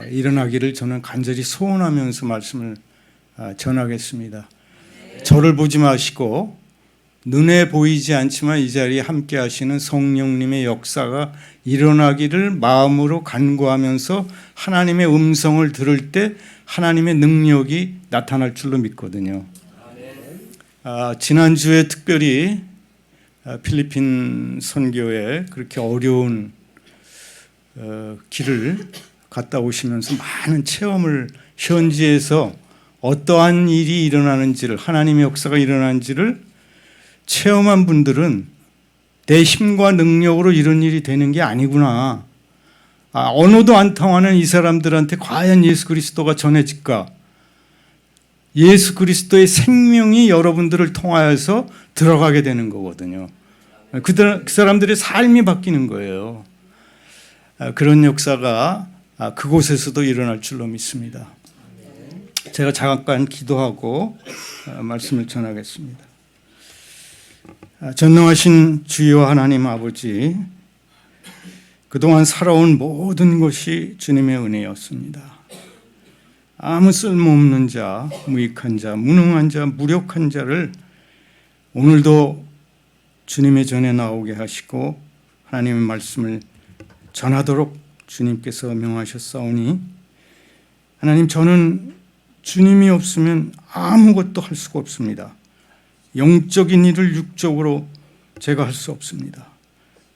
일어나기를 저는 간절히 소원하면서 말씀을 전하겠습니다. 저를 보지 마시고 눈에 보이지 않지만 이 자리에 함께 하시는 성령님의 역사가 일어나기를 마음으로 간구하면서 하나님의 음성을 들을 때 하나님의 능력이 나타날 줄로 믿거든요. 지난주에 특별히 필리핀 선교에 그렇게 어려운 길을 갔다 오시면서 많은 체험을 현지에서 어떠한 일이 일어나는지를, 하나님의 역사가 일어나는지를 체험한 분들은 내 힘과 능력으로 이런 일이 되는 게 아니구나. 언어도 안 통하는 이 사람들한테 과연 예수 그리스도가 전해질까? 예수 그리스도의 생명이 여러분들을 통하여서 들어가게 되는 거거든요. 그 사람들의 삶이 바뀌는 거예요. 그런 역사가 그곳에서도 일어날 줄로 믿습니다. 제가 잠깐 기도하고 말씀을 전하겠습니다. 전능하신 주여 하나님 아버지, 그동안 살아온 모든 것이 주님의 은혜였습니다. 아무 쓸모없는 자, 무익한 자, 무능한 자, 무력한 자를 오늘도 주님의 전에 나오게 하시고 하나님의 말씀을 전하도록 주님께서 명하셨사오니, 하나님, 저는 주님이 없으면 아무것도 할 수가 없습니다. 영적인 일을 육적으로 제가 할 수 없습니다.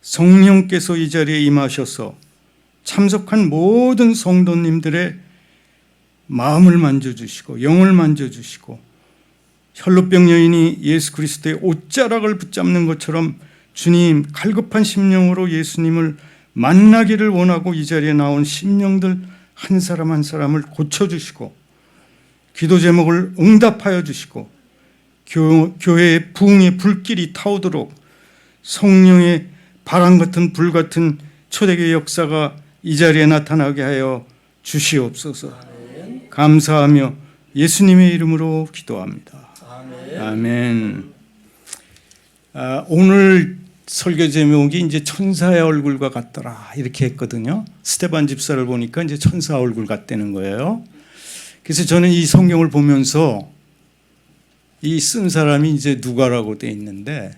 성령께서 이 자리에 임하셔서 참석한 모든 성도님들의 마음을 만져주시고 영을 만져주시고 혈루병 여인이 예수 그리스도의 옷자락을 붙잡는 것처럼 주님, 갈급한 심령으로 예수님을 만나기를 원하고 이 자리에 나온 심령들 한 사람 한 사람을 고쳐주시고 기도 제목을 응답하여 주시고 교회의 부흥의 불길이 타오도록 성령의 바람 같은 불 같은 초대교회 역사가 이 자리에 나타나게 하여 주시옵소서. 감사하며 예수님의 이름으로 기도합니다. 아멘. 오늘 설교 제목이 이제 천사의 얼굴과 같더라 이렇게 했거든요. 스테반 집사를 보니까 이제 천사 얼굴 같다는 거예요. 그래서 저는 이 성경을 보면서 이 쓴 사람이 이제 누가라고 돼 있는데,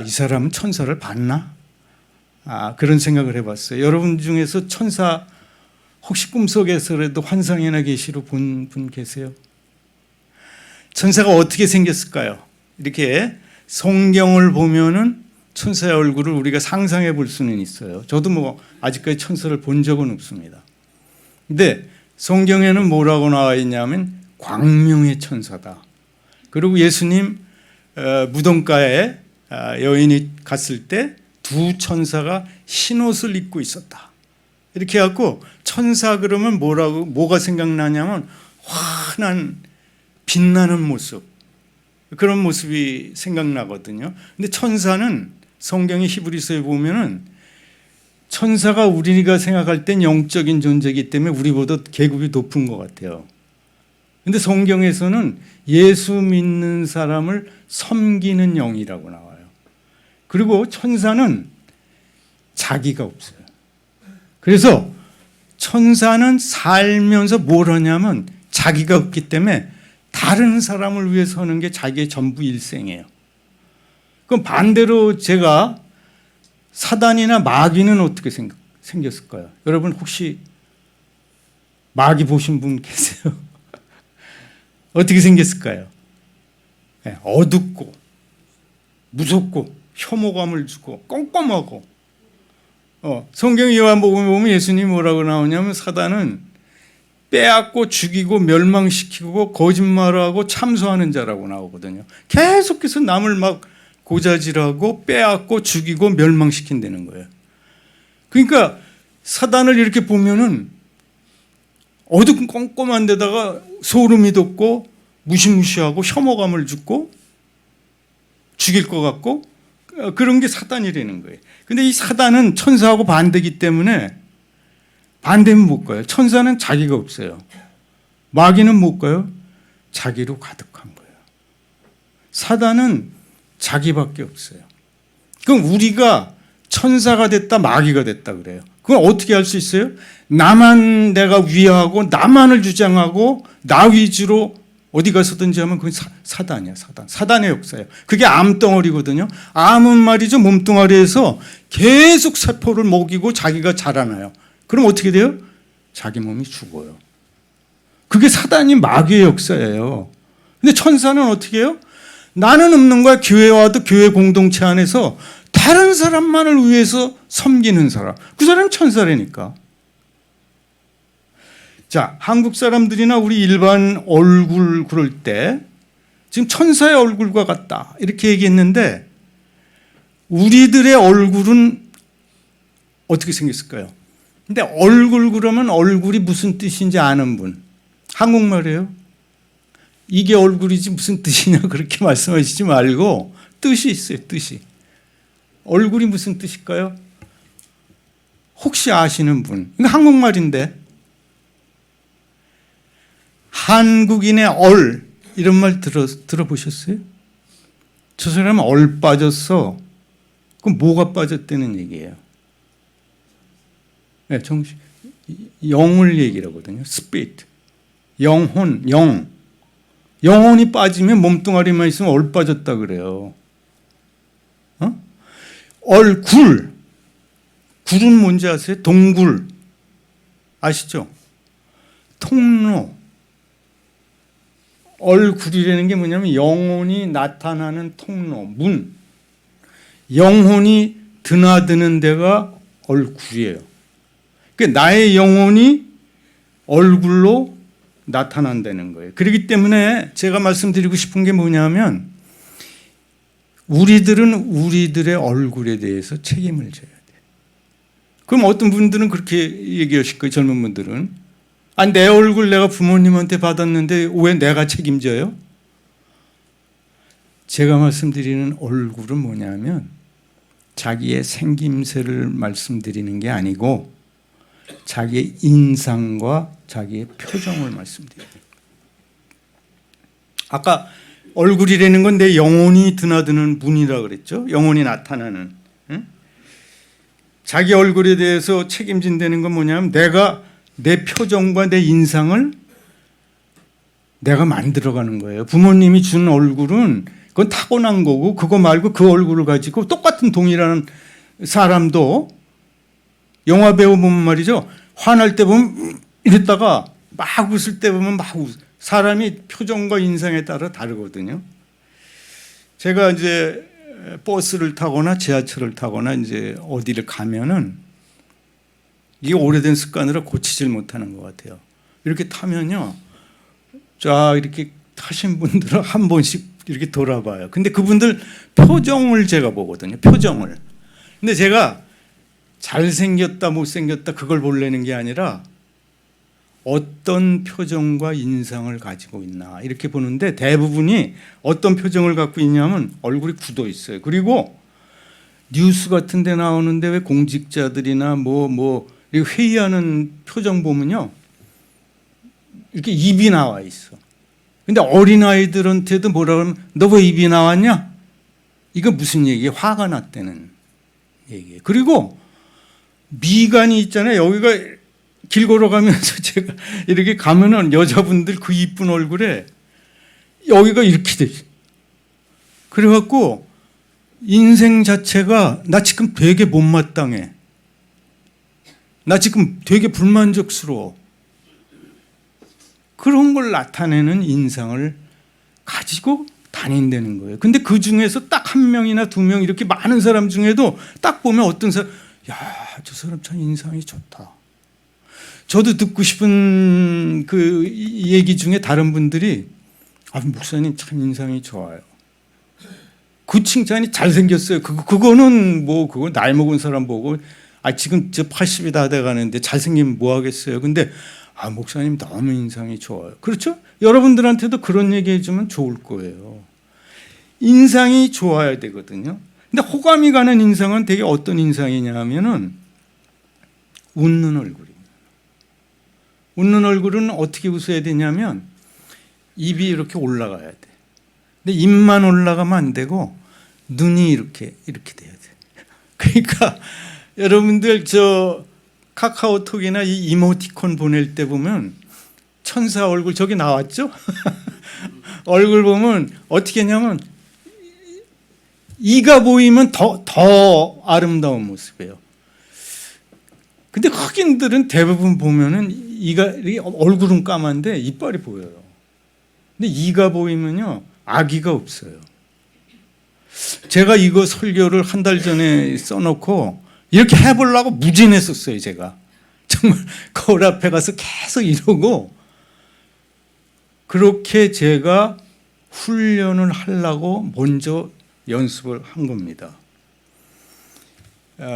이 사람은 천사를 봤나? 그런 생각을 해봤어요. 여러분 중에서 천사 혹시 꿈속에서라도 환상이나 계시로 본 분 계세요? 천사가 어떻게 생겼을까요? 이렇게 성경을 보면은 천사의 얼굴을 우리가 상상해 볼 수는 있어요. 저도 아직까지 천사를 본 적은 없습니다. 근데 성경에는 뭐라고 나와 있냐면 광명의 천사다. 그리고 예수님 무덤가에 여인이 갔을 때 두 천사가 흰옷을 입고 있었다. 이렇게 해갖고 천사 그러면 뭐가 생각나냐면 환한 빛나는 모습, 그런 모습이 생각나거든요. 근데 천사는 성경의 히브리서에 보면은 천사가 우리가 생각할 땐 영적인 존재이기 때문에 우리보다 계급이 높은 것 같아요. 근데 성경에서는 예수 믿는 사람을 섬기는 영이라고 나와요. 그리고 천사는 자기가 없어요. 그래서 천사는 살면서 뭘 하냐면 자기가 없기 때문에 다른 사람을 위해 서는 게 자기의 전부 일생이에요. 그럼 반대로 제가 사단이나 마귀는 어떻게 생겼을까요? 여러분 혹시 마귀 보신 분 계세요? 어떻게 생겼을까요? 어둡고 무섭고 혐오감을 주고 꼼꼼하고, 성경 요한복음에 보면 예수님이 뭐라고 나오냐면 사단은 빼앗고 죽이고 멸망시키고 거짓말하고 참소하는 자라고 나오거든요. 계속해서 남을 막 고자질하고 빼앗고 죽이고 멸망시킨다는 거예요. 그러니까 사단을 이렇게 보면은 어둡고 꼼꼼한 데다가 소름이 돋고 무시무시하고 혐오감을 주고 죽일 것 같고, 그런 게 사단이라는 거예요. 근데 이 사단은 천사하고 반대이기 때문에 반대면 못 가요. 천사는 자기가 없어요. 마귀는 못 가요. 자기로 가득한 거예요. 사단은 자기밖에 없어요. 그럼 우리가 천사가 됐다 마귀가 됐다 그래요. 그건 어떻게 할 수 있어요? 나만 내가 위하고 나만을 주장하고 나 위주로 어디 가서든지 하면 그건 사단이야. 사단의 역사예요. 그게 암덩어리거든요. 암은 말이죠. 몸뚱아리에서 계속 세포를 먹이고 자기가 자라나요. 그럼 어떻게 돼요? 자기 몸이 죽어요. 그게 사단이 마귀의 역사예요. 근데 천사는 어떻게 해요? 나는 없는 거야. 교회 와도 교회 공동체 안에서 다른 사람만을 위해서 섬기는 사람. 그 사람이 천사라니까. 자, 한국 사람들이나 우리 일반 얼굴 그럴 때 지금 천사의 얼굴과 같다 이렇게 얘기했는데 우리들의 얼굴은 어떻게 생겼을까요? 근데 얼굴 그러면 얼굴이 무슨 뜻인지 아는 분. 한국말이에요. 이게 얼굴이지 무슨 뜻이냐 그렇게 말씀하시지 말고 뜻이 있어요. 뜻이. 얼굴이 무슨 뜻일까요? 혹시 아시는 분. 이거 한국말인데 한국인의 얼 이런 말 들어보셨어요? 저 사람은 얼 빠졌어. 그럼 뭐가 빠졌다는 얘기예요? 네, 정신, 영을 얘기하거든요. 스피릿, 영혼, 영혼이 빠지면 몸뚱아리만 있으면 얼 빠졌다 그래요. 얼굴, 굴은 뭔지 아세요? 동굴 아시죠? 통로. 얼굴이라는 게 뭐냐면 영혼이 나타나는 통로, 문. 영혼이 드나드는 데가 얼굴이에요. 그러니까 나의 영혼이 얼굴로 나타난다는 거예요. 그렇기 때문에 제가 말씀드리고 싶은 게 뭐냐면 우리들은 우리들의 얼굴에 대해서 책임을 져야 돼. 그럼 어떤 분들은 그렇게 얘기하실 거예요. 젊은 분들은. 아니, 내 얼굴 내가 부모님한테 받았는데 왜 내가 책임져요? 제가 말씀드리는 얼굴은 뭐냐면 자기의 생김새를 말씀드리는 게 아니고 자기의 인상과 자기의 표정을 말씀드려요. 아까 얼굴이라는 건 내 영혼이 드나드는 문이라 그랬죠. 영혼이 나타나는. 응? 자기 얼굴에 대해서 책임진다는 건 뭐냐면 내가 내 표정과 내 인상을 내가 만들어가는 거예요. 부모님이 준 얼굴은 그건 타고난 거고 그거 말고 그 얼굴을 가지고 똑같은 동일한 사람도 영화 배우 보면 말이죠. 화날 때 보면 이랬다가 막 웃을 때 보면 막 사람이 표정과 인상에 따라 다르거든요. 제가 이제 버스를 타거나 지하철을 타거나 이제 어디를 가면은 이게 오래된 습관으로 고치질 못하는 것 같아요. 이렇게 타면요. 자, 이렇게 타신 분들은 한 번씩 이렇게 돌아봐요. 근데 그분들 표정을 제가 보거든요. 표정을. 근데 제가 잘생겼다 못생겼다 그걸 보려는 게 아니라 어떤 표정과 인상을 가지고 있나 이렇게 보는데 대부분이 어떤 표정을 갖고 있냐면 얼굴이 굳어 있어요. 그리고 뉴스 같은 데 나오는데 왜 공직자들이나 이렇게 회의하는 표정 보면요. 이렇게 입이 나와 있어. 근데 어린아이들한테도 뭐라 그러면 너 왜 입이 나왔냐? 이거 무슨 얘기예요? 화가 났다는 얘기예요. 그리고 미간이 있잖아요. 여기가 길 걸어가면서 제가 이렇게 가면은 여자분들 그 이쁜 얼굴에 여기가 이렇게 돼 있어요. 그래갖고 인생 자체가 나 지금 되게 못마땅해. 나 지금 되게 불만족스러워. 그런 걸 나타내는 인상을 가지고 다닌다는 거예요. 근데 그 중에서 딱 한 명이나 두 명 이렇게 많은 사람 중에도 딱 보면 어떤 사람, 야, 저 사람 참 인상이 좋다. 저도 듣고 싶은 그 얘기 중에 다른 분들이 목사님 참 인상이 좋아요. 그 칭찬이 잘생겼어요. 그거는 그거 나이 먹은 사람 보고 지금 저 80이 다 돼가는데 잘생기면 뭐 하겠어요. 근데 목사님 너무 인상이 좋아요. 그렇죠? 여러분들한테도 그런 얘기 해주면 좋을 거예요. 인상이 좋아야 되거든요. 근데 호감이 가는 인상은 되게 어떤 인상이냐 하면은 웃는 얼굴입니다. 웃는 얼굴은 어떻게 웃어야 되냐면 입이 이렇게 올라가야 돼. 근데 입만 올라가면 안 되고 눈이 이렇게 돼야 돼. 그러니까 여러분들 저 카카오톡이나 이 이모티콘 보낼 때 보면 천사 얼굴 저기 나왔죠? 얼굴 보면 어떻게 했냐면 이가 보이면 더 아름다운 모습이에요. 근데 흑인들은 대부분 보면은 이가 얼굴은 까만데 이빨이 보여요. 근데 이가 보이면요 아기가 없어요. 제가 이거 설교를 한 달 전에 써놓고 이렇게 해보려고 무진했었어요. 제가 정말 거울 앞에 가서 계속 이러고 그렇게 제가 훈련을 하려고 먼저 연습을 한 겁니다.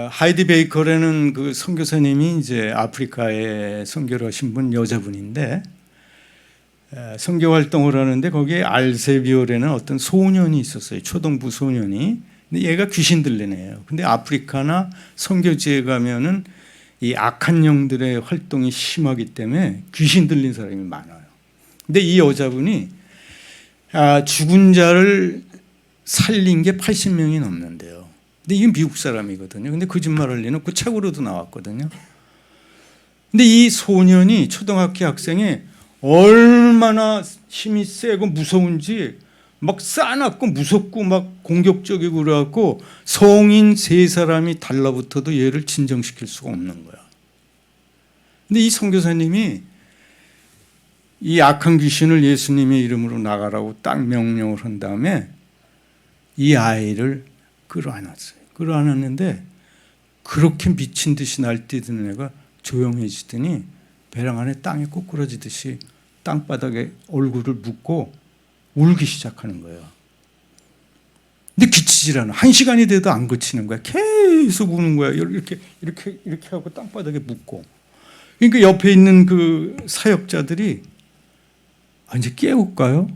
하이디 베이커라는 그 선교사님이 이제 아프리카에 선교를 하신 분 여자분인데 선교 활동을 하는데 거기에 알세비오라는 어떤 소년이 있었어요. 초등부 소년이. 근데 얘가 귀신 들린 애예요. 근데 아프리카나 선교지에 가면은 이 악한 영들의 활동이 심하기 때문에 귀신 들린 사람이 많아요. 근데 이 여자분이 죽은 자를 살린 게 80명이 넘는데요. 근데 이게 미국 사람이거든요. 근데 거짓말할 리는 그 책으로도 나왔거든요. 근데 이 소년이 초등학교 학생이 얼마나 힘이 세고 무서운지 막 싸납고 무섭고 막 공격적이고 그래갖고 성인 3사람이 달라붙어도 얘를 진정시킬 수가 없는 거야. 근데 이 선교사님이 이 악한 귀신을 예수님의 이름으로 나가라고 딱 명령을 한 다음에 이 아이를 끌어안았어요. 끌어안았는데 그렇게 미친 듯이 날뛰던 애가 조용해지더니 배랑 안에 땅에 꼬꾸라지듯이 땅바닥에 얼굴을 묻고 울기 시작하는 거예요. 근데 그치질 않아. 1시간이 돼도 안 그치는 거야. 계속 우는 거야. 이렇게 하고 땅바닥에 묻고. 그러니까 옆에 있는 그 사역자들이 이제 깨울까요?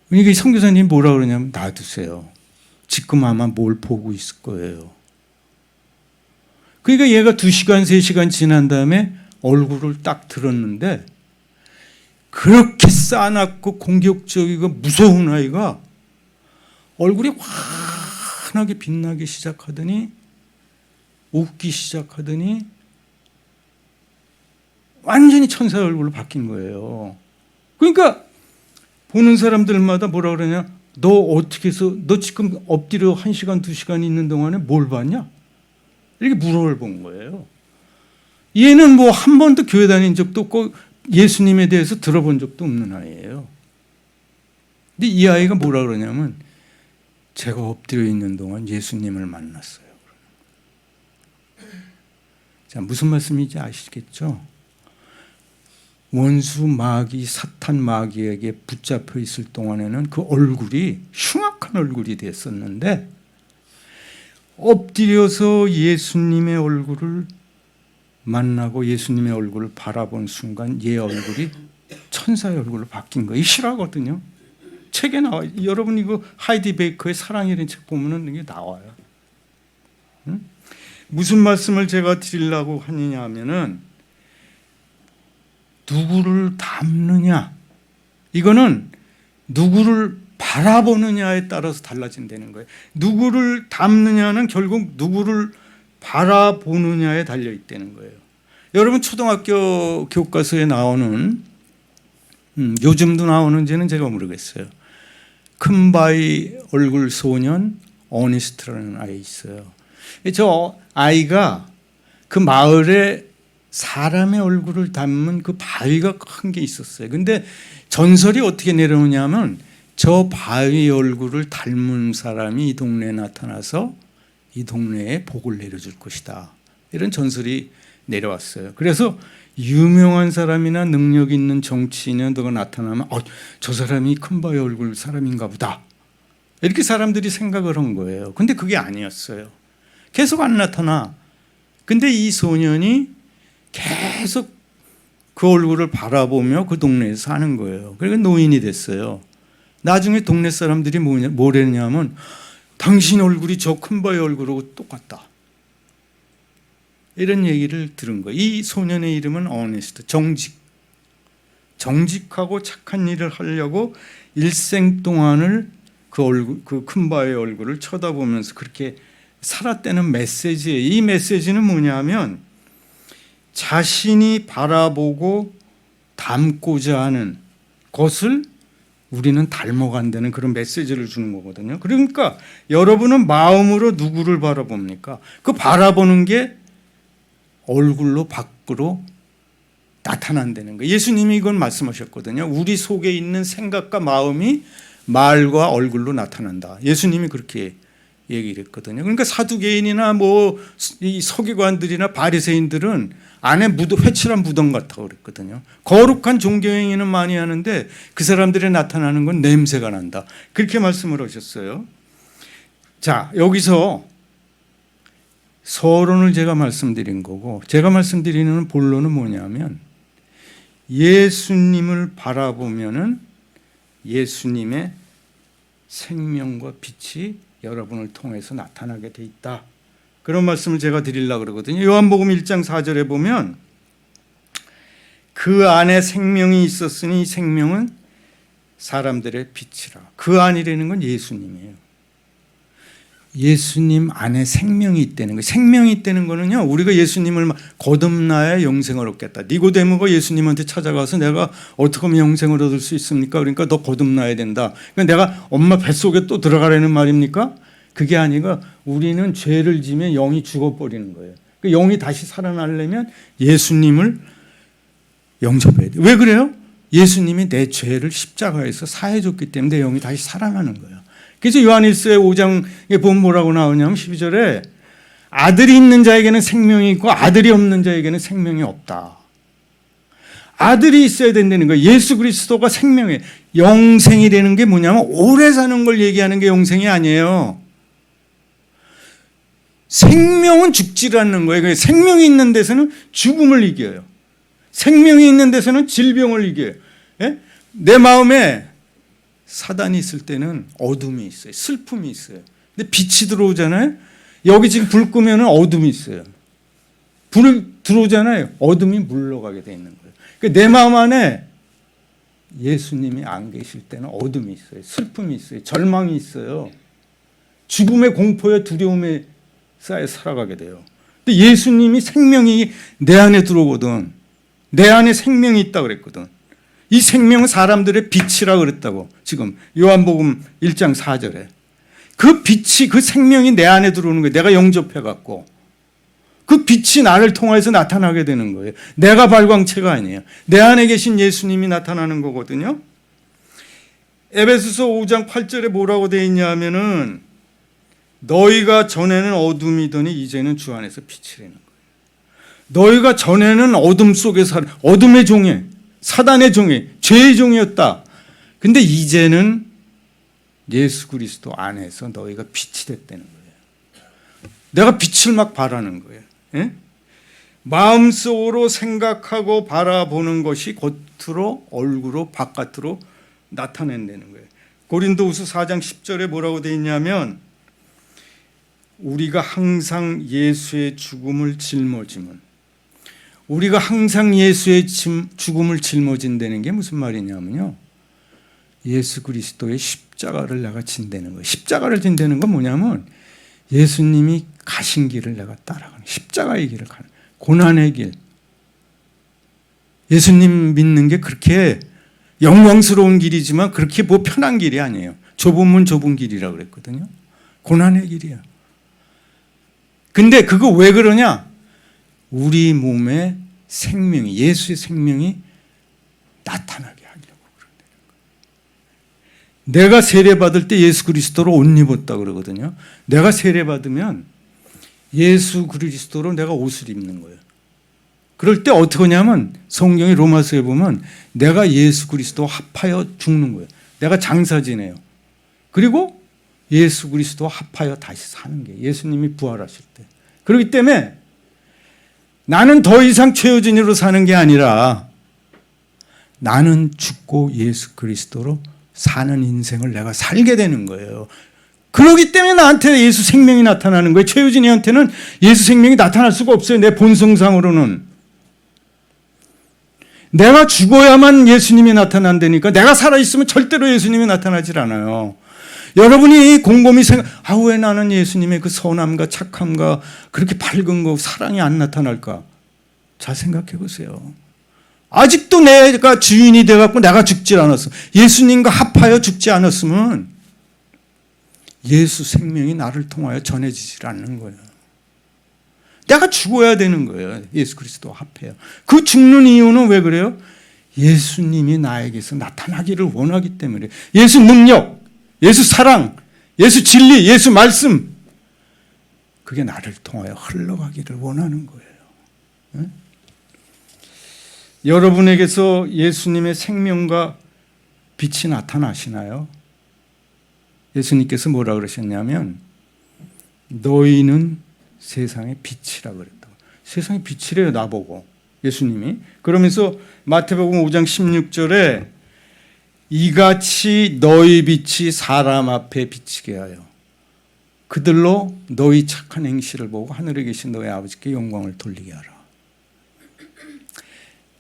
그러니까 선교사님이 뭐라 그러냐면 놔두세요. 지금 아마 뭘 보고 있을 거예요. 그러니까 얘가 2시간, 3시간 지난 다음에 얼굴을 딱 들었는데 그렇게 싸납고 공격적이고 무서운 아이가 얼굴이 환하게 빛나기 시작하더니 웃기 시작하더니 완전히 천사의 얼굴로 바뀐 거예요. 그러니까 보는 사람들마다 뭐라 그러냐, 너 어떻게 해서 너 지금 엎드려 1시간 2시간 있는 동안에 뭘 봤냐? 이렇게 물어본 거예요. 얘는 뭐 한 번도 교회 다닌 적도 없고 예수님에 대해서 들어본 적도 없는 아이예요. 근데 이 아이가 뭐라 그러냐면 제가 엎드려 있는 동안 예수님을 만났어요. 자, 무슨 말씀인지 아시겠죠? 원수 마귀, 사탄 마귀에게 붙잡혀 있을 동안에는 그 얼굴이 흉악한 얼굴이 됐었는데 엎드려서 예수님의 얼굴을 만나고 예수님의 얼굴을 바라본 순간 얘 얼굴이 천사의 얼굴로 바뀐 거예요. 이 실화거든요. 책에 나와요. 여러분 이거 하이디 베이커의 사랑이라는 책 보면은 이게 나와요. 응? 무슨 말씀을 제가 드리려고 하느냐 하면은 누구를 닮느냐, 이거는 누구를 바라보느냐에 따라서 달라진다는 거예요. 누구를 닮느냐는 결국 누구를 바라보느냐에 달려있다는 거예요. 여러분 초등학교 교과서에 나오는 요즘도 나오는지는 제가 모르겠어요. 큰바위 얼굴 소년 어니스트라는 아이 있어요. 저 아이가 그 마을에 사람의 얼굴을 닮은 그 바위가 큰 게 있었어요. 근데 전설이 어떻게 내려오냐면 저 바위 얼굴을 닮은 사람이 이 동네에 나타나서 이 동네에 복을 내려줄 것이다. 이런 전설이 내려왔어요. 그래서 유명한 사람이나 능력 있는 정치인이 누가 나타나면 저 사람이 큰바위 얼굴 사람인가 보다. 이렇게 사람들이 생각을 한 거예요. 근데 그게 아니었어요. 계속 안 나타나. 근데 이 소년이 계속 그 얼굴을 바라보며 그 동네에서 사는 거예요. 그러니까 노인이 됐어요. 나중에 동네 사람들이 뭐랬냐면 당신 얼굴이 저 큰바위 얼굴하고 똑같다. 이런 얘기를 들은 거예요. 이 소년의 이름은 어니스트, 정직하고 착한 일을 하려고 일생 동안을 그 큰바위 얼굴을 쳐다보면서 그렇게 살았다는 메시지예요. 이 메시지는 뭐냐면 자신이 바라보고 닮고자 하는 것을 우리는 닮아간다는 그런 메시지를 주는 거거든요. 그러니까 여러분은 마음으로 누구를 바라봅니까? 그 바라보는 게 얼굴로 밖으로 나타난다는 거예요. 예수님이 이건 말씀하셨거든요. 우리 속에 있는 생각과 마음이 말과 얼굴로 나타난다. 예수님이 그렇게 얘기를 했거든요. 그러니까 사두개인이나 이 서기관들이나 바리새인들은 안에 회칠한 무덤 같다고 그랬거든요. 거룩한 종교행위는 많이 하는데 그 사람들이 나타나는 건 냄새가 난다. 그렇게 말씀을 하셨어요. 자, 여기서 서론을 제가 말씀드린 거고, 제가 말씀드리는 본론은 뭐냐면 예수님을 바라보면은 예수님의 생명과 빛이 여러분을 통해서 나타나게 돼 있다. 그런 말씀을 제가 드리려고 그러거든요. 요한복음 1장 4절에 보면 그 안에 생명이 있었으니 생명은 사람들의 빛이라. 그 안이라는 건 예수님이에요. 예수님 안에 생명이 있다는 거예요. 생명이 있다는 거는요, 우리가 예수님을 거듭나야 영생을 얻겠다. 니고데모가 예수님한테 찾아가서 내가 어떻게 하면 영생을 얻을 수 있습니까? 그러니까 너 거듭나야 된다. 그러니까 내가 엄마 뱃속에 또 들어가라는 말입니까? 그게 아니고 우리는 죄를 지면 영이 죽어버리는 거예요. 그 영이 다시 살아나려면 예수님을 영접해야 돼요. 왜 그래요? 예수님이 내 죄를 십자가에서 사해줬기 때문에 내 영이 다시 살아나는 거예요. 그래서 요한일서의 5장에 보면 뭐라고 나오냐면 12절에 아들이 있는 자에게는 생명이 있고 아들이 없는 자에게는 생명이 없다. 아들이 있어야 된다는 거예요. 예수 그리스도가 생명이에요. 영생이라는 게 뭐냐면 오래 사는 걸 얘기하는 게 영생이 아니에요. 생명은 죽지 않는 거예요. 생명이 있는 데서는 죽음을 이겨요. 생명이 있는 데서는 질병을 이겨요. 예? 내 마음에 사단이 있을 때는 어둠이 있어요. 슬픔이 있어요. 근데 빛이 들어오잖아요. 여기 지금 불 끄면 어둠이 있어요. 불을 들어오잖아요. 어둠이 물러가게 돼 있는 거예요. 그러니까 내 마음 안에 예수님이 안 계실 때는 어둠이 있어요. 슬픔이 있어요. 절망이 있어요. 죽음의 공포에 두려움에 쌓여 살아가게 돼요. 근데 예수님이 생명이 내 안에 들어오거든. 내 안에 생명이 있다고 그랬거든. 이 생명은 사람들의 빛이라 그랬다고. 지금 요한복음 1장 4절에. 그 빛이, 그 생명이 내 안에 들어오는 거예요. 내가 영접해갖고. 그 빛이 나를 통해서 나타나게 되는 거예요. 내가 발광체가 아니에요. 내 안에 계신 예수님이 나타나는 거거든요. 에베소서 5장 8절에 뭐라고 되어 있냐 하면은 너희가 전에는 어둠이더니 이제는 주 안에서 빛이라는 거예요. 너희가 전에는 어둠 속에 어둠의 종에 사단의 종이, 죄의 종이었다. 근데 이제는 예수 그리스도 안에서 너희가 빛이 됐다는 거예요. 내가 빛을 막 바라는 거예요. 예? 마음속으로 생각하고 바라보는 것이 겉으로, 얼굴로, 바깥으로 나타낸다는 거예요. 고린도후서 4장 10절에 뭐라고 되어 있냐면 우리가 항상 예수의 죽음을 짊어지면, 우리가 항상 예수의 죽음을 짊어진다는 게 무슨 말이냐면요, 예수 그리스도의 십자가를 내가 진다는 거예요. 십자가를 진다는 건 뭐냐면 예수님이 가신 길을 내가 따라가는, 십자가의 길을 가는, 고난의 길. 예수님 믿는 게 그렇게 영광스러운 길이지만 그렇게 편한 길이 아니에요. 좁은 문 좁은 길이라고 그랬거든요. 고난의 길이야. 근데 그거 왜 그러냐? 우리 몸에 생명이, 예수의 생명이 나타나게 하려고 그런다는 거예요. 내가 세례받을 때 예수 그리스도로 옷 입었다 그러거든요. 내가 세례받으면 예수 그리스도로 내가 옷을 입는 거예요. 그럴 때 어떻게 하냐면 성경의 로마서에 보면 내가 예수 그리스도와 합하여 죽는 거예요. 내가 장사 지내요. 그리고 예수 그리스도와 합하여 다시 사는 게 예수님이 부활하실 때. 그렇기 때문에 나는 더 이상 최우진으로 사는 게 아니라 나는 죽고 예수 그리스도로 사는 인생을 내가 살게 되는 거예요. 그렇기 때문에 나한테 예수 생명이 나타나는 거예요. 최우진이한테는 예수 생명이 나타날 수가 없어요. 내 본성상으로는. 내가 죽어야만 예수님이 나타난다니까. 내가 살아있으면 절대로 예수님이 나타나질 않아요. 여러분이 곰곰이 왜 나는 예수님의 그 선함과 착함과 그렇게 밝은 거 사랑이 안 나타날까? 잘 생각해 보세요. 아직도 내가 주인이 돼갖고 내가 죽지 않았어. 예수님과 합하여 죽지 않았으면 예수 생명이 나를 통하여 전해지질 않는 거예요. 내가 죽어야 되는 거예요. 예수 그리스도와 합해요. 그 죽는 이유는 왜 그래요? 예수님이 나에게서 나타나기를 원하기 때문에. 예수 능력, 예수 사랑, 예수 진리, 예수 말씀, 그게 나를 통하여 흘러가기를 원하는 거예요. 네? 여러분에게서 예수님의 생명과 빛이 나타나시나요? 예수님께서 뭐라 그러셨냐면 너희는 세상의 빛이라 그랬다고. 세상의 빛이래요, 나보고. 예수님이. 그러면서 마태복음 5장 16절에 이같이 너희 빛이 사람 앞에 비치게 하여 그들로 너희 착한 행실을 보고 하늘에 계신 너희 아버지께 영광을 돌리게 하라.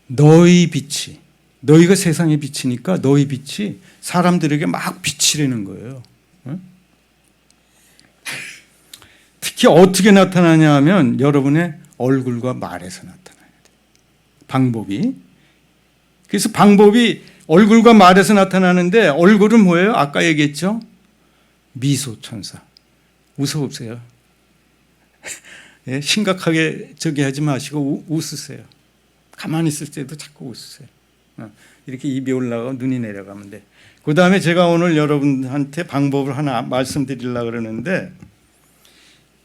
너희 빛이, 너희가 세상의 빛이니까 너희 빛이 사람들에게 막 비치려는 거예요. 특히 어떻게 나타나냐 하면 여러분의 얼굴과 말에서 나타나야 돼요. 방법이. 그래서 방법이 얼굴과 말에서 나타나는데 얼굴은 뭐예요? 아까 얘기했죠? 미소 천사. 웃어보세요. 예, 심각하게 저기 하지 마시고 웃으세요. 가만히 있을 때도 자꾸 웃으세요. 이렇게 입이 올라가고 눈이 내려가면 돼. 그 다음에 제가 오늘 여러분한테 방법을 하나 말씀드리려고 그러는데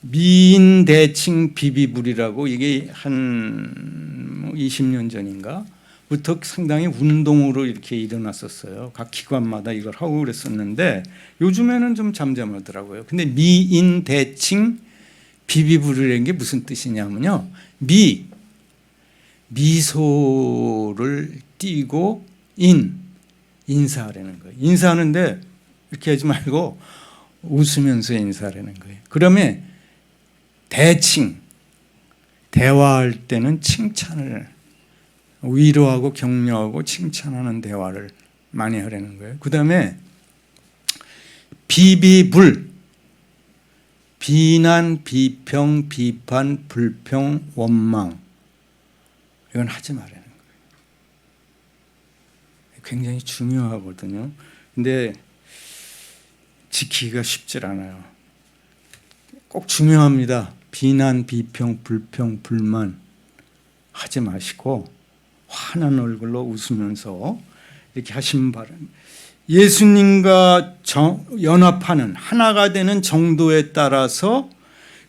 미인대칭 비비불이라고 이게 한 20년 전인가 부터 상당히 운동으로 이렇게 일어났었어요. 각 기관마다 이걸 하고 그랬었는데 요즘에는 좀 잠잠하더라고요. 근데 미인대칭 비비불이라는 게 무슨 뜻이냐면요. 미소를 띄고 인사하라는 거예요. 인사하는데 이렇게 하지 말고 웃으면서 인사하라는 거예요. 그러면 대화할 때는 칭찬을 위로하고 격려하고 칭찬하는 대화를 많이 하라는 거예요. 그 다음에 비비불, 비난, 비평, 비판, 불평, 원망, 이건 하지 말라는 거예요. 굉장히 중요하거든요. 근데 지키기가 쉽지 않아요. 꼭 중요합니다. 비난, 비평, 불평, 불만 하지 마시고 환한 얼굴로 웃으면서 이렇게 하시면 바랍니다. 예수님과 연합하는 하나가 되는 정도에 따라서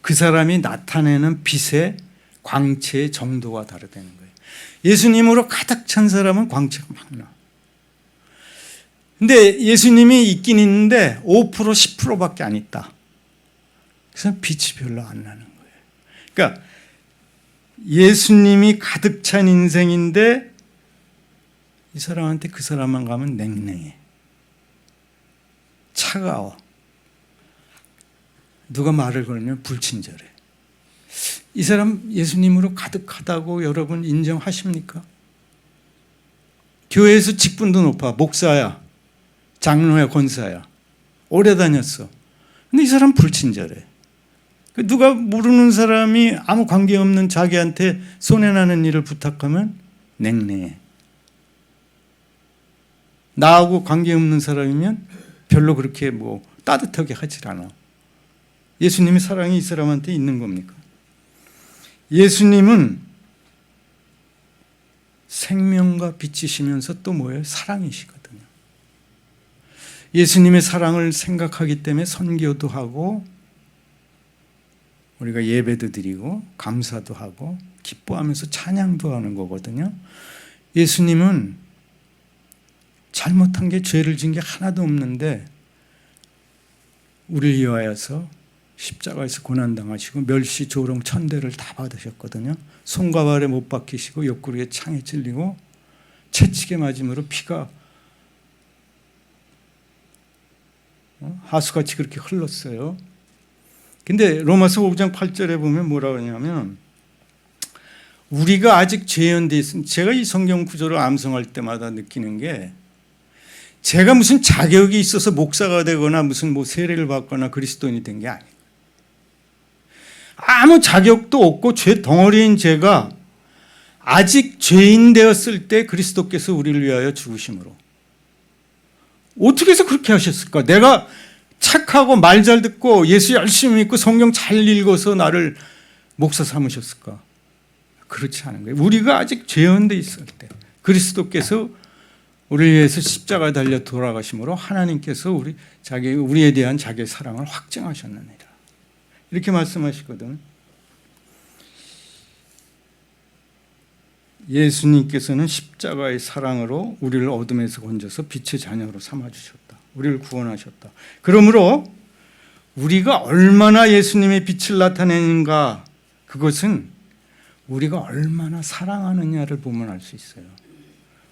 그 사람이 나타내는 빛의 광채의 정도가 다르다는 거예요. 예수님으로 가득 찬 사람은 광채가 막 나. 근데 예수님이 있긴 있는데 5% 10%밖에 안 있다. 그래서 빛이 별로 안 나는 거예요. 그러니까 예수님이 가득 찬 인생인데 이 사람한테 그 사람만 가면 냉랭해. 차가워. 누가 말을 걸면 불친절해. 이 사람 예수님으로 가득하다고 여러분 인정하십니까? 교회에서 직분도 높아. 목사야, 장로야, 권사야. 오래 다녔어. 근데 이 사람 불친절해. 누가 모르는 사람이 아무 관계없는 자기한테 손해나는 일을 부탁하면 냉랭해. 나하고 관계없는 사람이면 별로 그렇게 따뜻하게 하질 않아. 예수님의 사랑이 이 사람한테 있는 겁니까? 예수님은 생명과 빛이시면서 또 뭐예요? 사랑이시거든요. 예수님의 사랑을 생각하기 때문에 선교도 하고 우리가 예배도 드리고 감사도 하고 기뻐하면서 찬양도 하는 거거든요. 예수님은 잘못한 게 죄를 진 게 하나도 없는데 우리를 위하여서 십자가에서 고난당하시고 멸시, 조롱, 천대를 다 받으셨거든요. 손과 발에 못 박히시고 옆구리에 창에 찔리고 채찍에 맞음으로 피가 하수같이 그렇게 흘렀어요. 근데 로마서 5장 8절에 보면 뭐라고 하냐면 우리가 아직 죄연돼 있으면 제가 이 성경 구조를 암송할 때마다 느끼는 게 제가 무슨 자격이 있어서 목사가 되거나 무슨 뭐 세례를 받거나 그리스도인이 된 게 아니에요. 아무 자격도 없고 죄 덩어리인 제가 아직 죄인 되었을 때 그리스도께서 우리를 위하여 죽으심으로. 어떻게 해서 그렇게 하셨을까? 내가 착하고 말 잘 듣고 예수 열심히 믿고 성경 잘 읽어서 나를 목사 삼으셨을까? 그렇지 않은 거예요. 우리가 아직 죄인 돼 있을 때 그리스도께서 우리를 위해서 십자가에 달려 돌아가심으로 하나님께서 우리에 대한 자기의 사랑을 확증하셨느니라. 이렇게 말씀하시거든. 예수님께서는 십자가의 사랑으로 우리를 어둠에서 건져서 빛의 자녀로 삼아주셨다. 우리를 구원하셨다. 그러므로 우리가 얼마나 예수님의 빛을 나타내는가, 그것은 우리가 얼마나 사랑하느냐를 보면 알 수 있어요.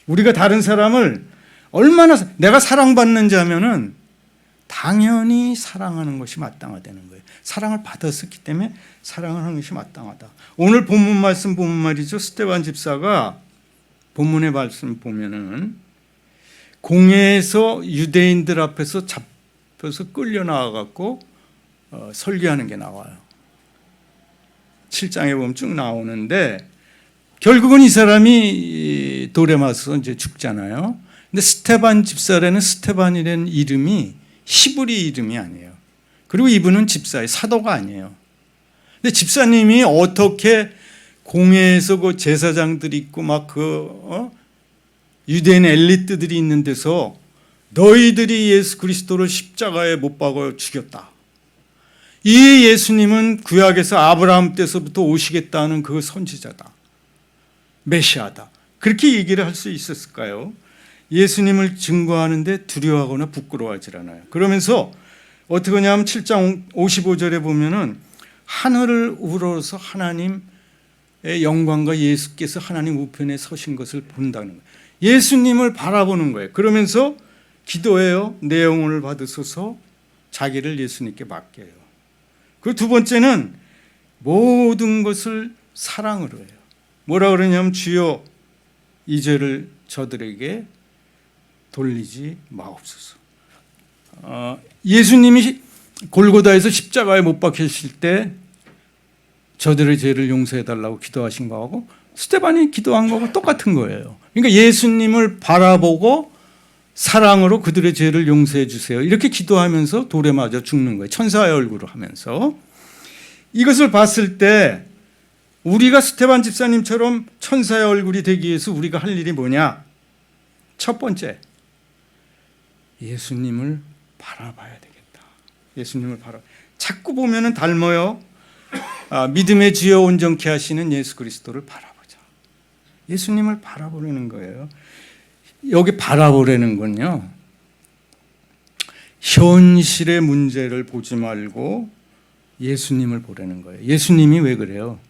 우리가 다른 사람을 얼마나, 내가 사랑받는 자면은 당연히 사랑하는 것이 마땅하다는 거예요. 사랑을 받았었기 때문에 사랑을 하는 것이 마땅하다. 오늘 본문 말씀 보면 말이죠. 스데반 집사가 본문의 말씀 보면은 공회에서 유대인들 앞에서 잡혀서 끌려 나와갖고 설교하는 게 나와요. 7장에 보면 쭉 나오는데 결국은 이 사람이 돌에 맞아서 이제 죽잖아요. 근데 스데반 집사라는 스데반이라는 이름이 히브리 이름이 아니에요. 그리고 이분은 집사의 사도가 아니에요. 근데 집사님이 어떻게 공회에서 그 제사장들이 있고 막 유대인 엘리트들이 있는 데서 너희들이 예수 그리스도를 십자가에 못 박아 죽였다. 이 예수님은 구약에서 아브라함 때서부터 오시겠다는 그 선지자다. 메시아다. 그렇게 얘기를 할 수 있었을까요? 예수님을 증거하는데 두려워하거나 부끄러워하지 않아요. 그러면서 어떻게 하냐면 7장 55절에 보면은 하늘을 우러러서 하나님의 영광과 예수께서 하나님 우편에 서신 것을 본다는 거예요. 예수님을 바라보는 거예요. 그러면서 기도해요. 내 영혼을 받으소서. 자기를 예수님께 맡겨요. 그 두 번째는 모든 것을 사랑으로 해요. 뭐라 그러냐면 주여 이 죄를 저들에게 돌리지 마옵소서. 예수님이 골고다에서 십자가에 못 박히실 때 저들의 죄를 용서해달라고 기도하신 거하고 스데반이 기도한 거하고 똑같은 거예요. 그러니까 예수님을 바라보고 사랑으로 그들의 죄를 용서해 주세요. 이렇게 기도하면서 돌에 맞아 죽는 거예요. 천사의 얼굴을 하면서. 이것을 봤을 때 우리가 스데반 집사님처럼 천사의 얼굴이 되기 위해서 우리가 할 일이 뭐냐? 첫 번째, 예수님을 바라봐야 되겠다. 예수님을 자꾸 보면은 닮아요. 믿음의 주여 온전케 하시는 예수 그리스도를 바라보자. 예수님을 바라보려는 거예요. 여기 바라보려는 건요, 현실의 문제를 보지 말고 예수님을 보려는 거예요. 예수님이 왜 그래요?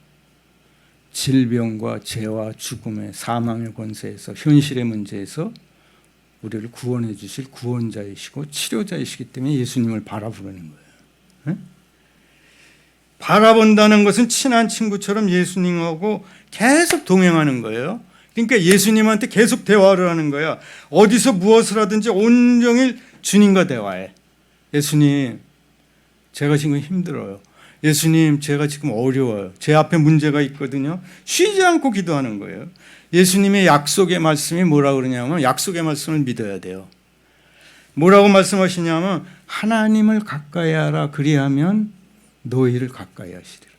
질병과 죄와 죽음의 사망의 권세에서, 현실의 문제에서 우리를 구원해 주실 구원자이시고 치료자이시기 때문에 예수님을 바라보려는 거예요. 네? 바라본다는 것은 친한 친구처럼 예수님하고 계속 동행하는 거예요. 그러니까 예수님한테 계속 대화를 하는 거야. 어디서 무엇을 하든지 온종일 주님과 대화해. 예수님, 제가 지금 힘들어요. 예수님, 제가 지금 어려워요. 제 앞에 문제가 있거든요. 쉬지 않고 기도하는 거예요. 예수님의 약속의 말씀이 뭐라고 그러냐면, 약속의 말씀을 믿어야 돼요. 뭐라고 말씀하시냐면 하나님을 가까이 하라. 그리하면 너희를 가까이 하시리라.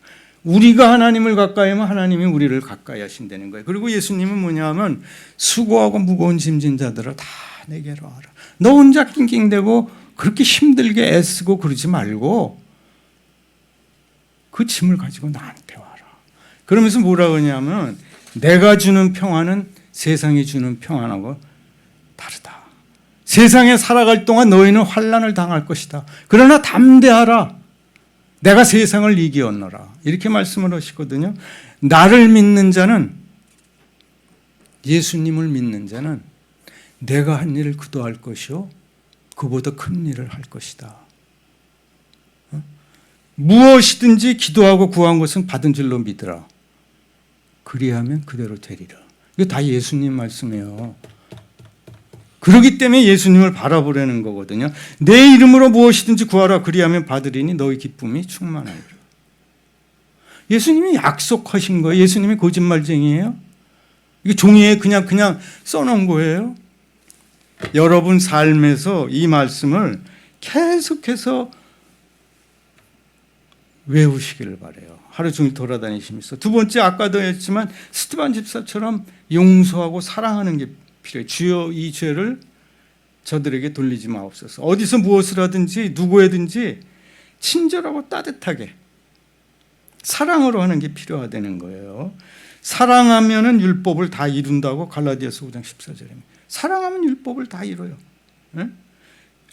우리가 하나님을 가까이 하면 하나님이 우리를 가까이 하신다는 거예요. 그리고 예수님은 뭐냐면 수고하고 무거운 짐진 자들아 다 내게로 와라. 너 혼자 낑낑대고 그렇게 힘들게 애쓰고 그러지 말고 그 짐을 가지고 나한테 와라. 그러면서 뭐라 그러냐면 내가 주는 평안은 세상이 주는 평안하고 다르다. 세상에 살아갈 동안 너희는 환난을 당할 것이다. 그러나 담대하라. 내가 세상을 이기었노라. 이렇게 말씀을 하시거든요. 나를 믿는 자는, 예수님을 믿는 자는 내가 한 일을 그도 할 것이요 그보다 큰 일을 할 것이다. 무엇이든지 기도하고 구한 것은 받은 줄로 믿으라. 그리하면 그대로 되리라. 이거 다 예수님 말씀이에요. 그렇기 때문에 예수님을 바라보려는 거거든요. 내 이름으로 무엇이든지 구하라 그리하면 받으리니 너희 기쁨이 충만하리라. 예수님이 약속하신 거예요. 예수님이 거짓말쟁이에요? 이게 종이에 그냥 써놓은 거예요. 여러분 삶에서 이 말씀을 계속해서 외우시기를 바라요. 하루 종일 돌아다니시면서. 두 번째, 아까도 했지만 스데반 집사처럼 용서하고 사랑하는 게 필요해요. 주여 이 죄를 저들에게 돌리지 마옵소서. 어디서 무엇을 하든지 누구에든지 친절하고 따뜻하게 사랑으로 하는 게 필요하다는 거예요. 사랑하면은 율법을 다 이룬다고 갈라디아서 5장 14절입니다. 사랑하면 율법을 다 이뤄요. 네?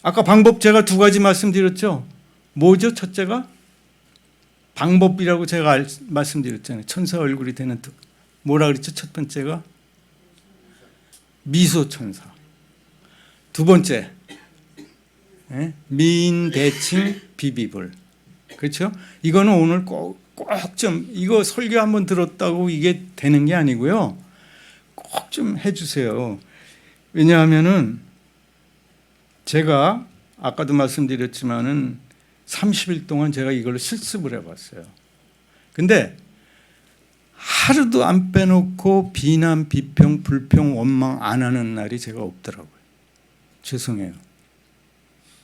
아까 방법 제가 두 가지 말씀드렸죠. 뭐죠? 첫째가 방법이라고 제가 말씀드렸잖아요. 천사 얼굴이 되는 뭐라 그랬죠? 첫 번째가 미소 천사. 두 번째 미인 대칭 비비불. 그렇죠? 이거는 오늘 꼭 좀 이거 설교 한번 들었다고 이게 되는 게 아니고요. 꼭 좀 해주세요. 왜냐하면은 제가 아까도 말씀드렸지만은 30일 동안 제가 이걸 실습을 해봤어요. 근데 하루도 안 빼놓고 비난, 비평, 불평, 원망 안 하는 날이 제가 없더라고요. 죄송해요.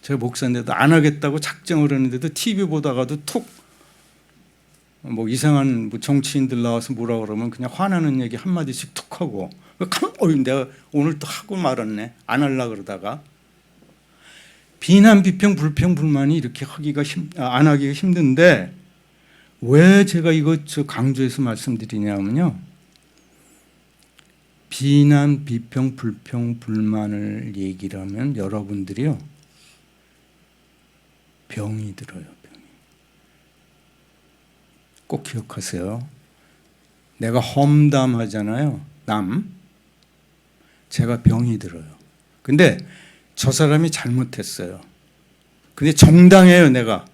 제가 목사인데도 안 하겠다고 작정을 했는데도 TV 보다가도 뭐 이상한 정치인들 나와서 뭐라 그러면 그냥 화나는 얘기 한마디씩 툭 하고 내가 오늘 또 하고 말았네. 안 하려고 그러다가 비난, 비평, 불평, 불만이 이렇게 안 하기가 힘든데 왜 제가 이거 강조해서 말씀드리냐면요. 비난, 비평, 불평, 불만을 얘기를 하면 여러분들이요. 병이 들어요. 꼭 기억하세요. 내가 험담하잖아요. 제가 병이 들어요. 근데 저 사람이 잘못했어요. 근데 정당해요. 내가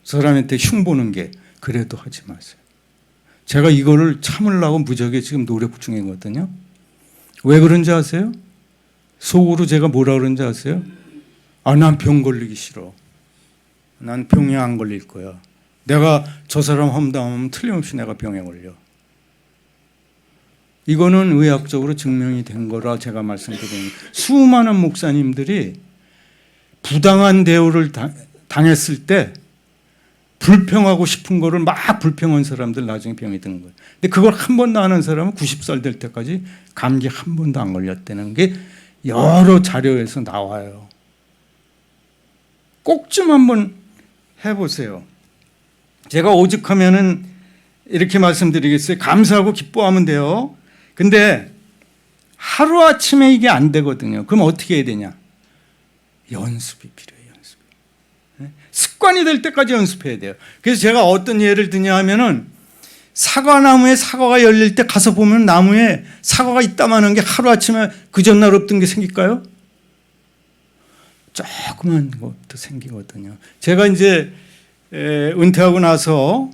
저 사람한테 흉보는 게. 그래도 하지 마세요. 제가 이거를 참으려고 무지하게 지금 노력 중이거든요. 왜 그런지 아세요? 속으로 제가 뭐라 그런지 아세요? 난 병 걸리기 싫어. 난 병에 안 걸릴 거야. 내가 저 사람 험담하면 틀림없이 내가 병에 걸려. 이거는 의학적으로 증명이 된 거라 제가 말씀드리는 수많은 목사님들이 부당한 대우를 당했을 때 불평하고 싶은 거를 막 불평한 사람들 나중에 병이 드는 거예요. 근데 그걸 한 번도 안 한 사람은 90살 될 때까지 감기 한 번도 안 걸렸다는 게 여러 자료에서 나와요. 꼭 좀 한번 해보세요. 제가 오죽하면은 이렇게 말씀드리겠어요. 감사하고 기뻐하면 돼요. 근데 하루아침에 이게 안 되거든요. 그럼 어떻게 해야 되냐? 연습이 필요해요. 연습. 습관이 될 때까지 연습해야 돼요. 그래서 제가 어떤 예를 드냐 하면은 사과나무에 사과가 열릴 때 가서 보면 나무에 사과가 있다마는 게 하루아침에 그 전날 없던 게 생길까요? 조그만 것도 생기거든요. 제가 이제 은퇴하고 나서